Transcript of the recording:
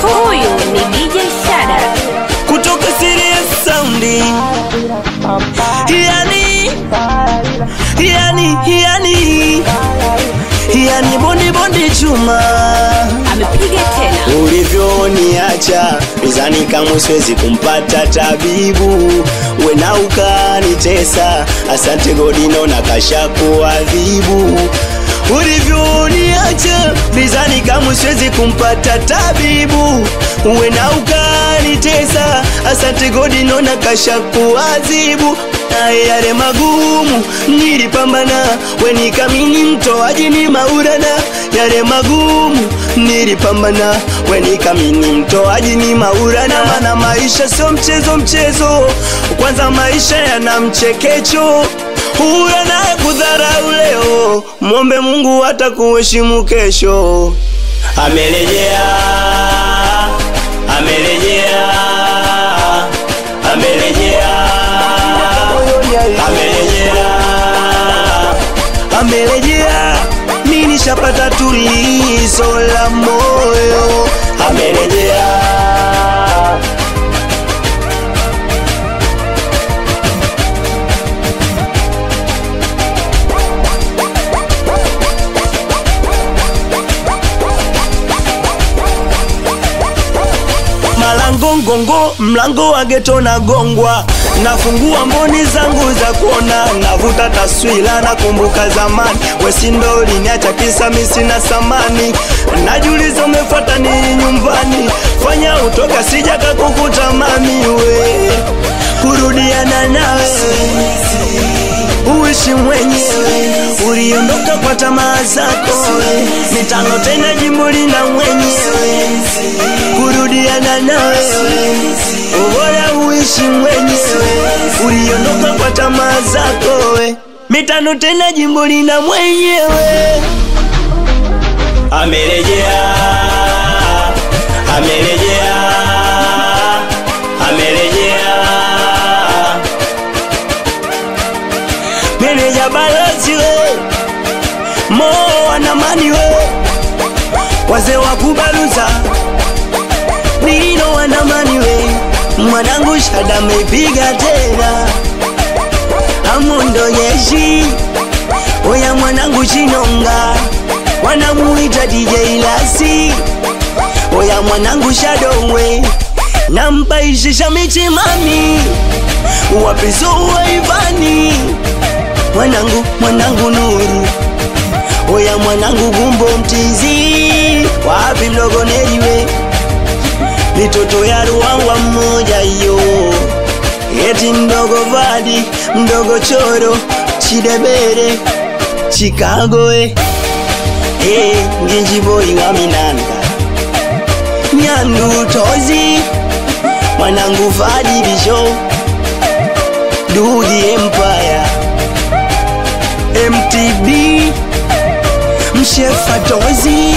Huyu ni DJ Shada kutoka Serious Soundi. Yani bondi chuma amepiga tena. Ulivyoniacha mizani kamwe siwezi kumpata tabibu, wena ukanitesa, asante godino na kasha kuadhibu. Ulivyoniacha mizani kamwe siwezi kumpata tabibu, wena ukanitesa, asante godino na kasha kuadhibu. Yale magumu nilipambana, wenikamini mtoaji ni maurana. Yale magumu nilipambana, wenikamini mtoaji ni maurana. Mana maisha sio mchezo, kwanza maisha yana mchekecho. Huyo naye kudharau leo, muombe Mungu atakuheshimu kesho. Amerejea, mimi nishapata tulizo la moyo. Amerejea, malangongongo mlango wa ghetto na gongwa, nafungua mboni zangu za kuona, navuta taswira na kumbuka zamani. Wesindo uliniacha kisa mimi sina samani, najiuliza umefuata nini nyumbani. Fanya utoka sija kukuta mami we, kurudiana nawe uishi mwenyewe. Uliondoka kwa tamaa zako, mitano tena jimboli na mwenyewe. Kurudiana nawe bora uishi mwenyewe. Uliondoka kwa tamaa zako, mitano tena jimboli na mwenyewe. Amerejea, meneja balozi we, mo wanamani we, wazee wa kubaluza nino wanamani we. Mwanangu Shada mepiga tena, Amundo Yeshi, oya mwanangu Chinonga, wanamuita DJ Lasi, oya mwanangu Shadow we, nampaishisha michimami, wapiso wa Ivani, mwanangu Nuru, oya mwanangu Gumbo Mtizi, wapi mdogo Neriwe, mitoto ya Ruangwa mmoja yo, eti mdogo Vadi, mdogo Choro, Chidebere, Chicago Nginji boy wa Minanga, Nyandu Tozi, mwanangu Vadi Bisho, Dudi Empire, MTB, Mshefa Tozi.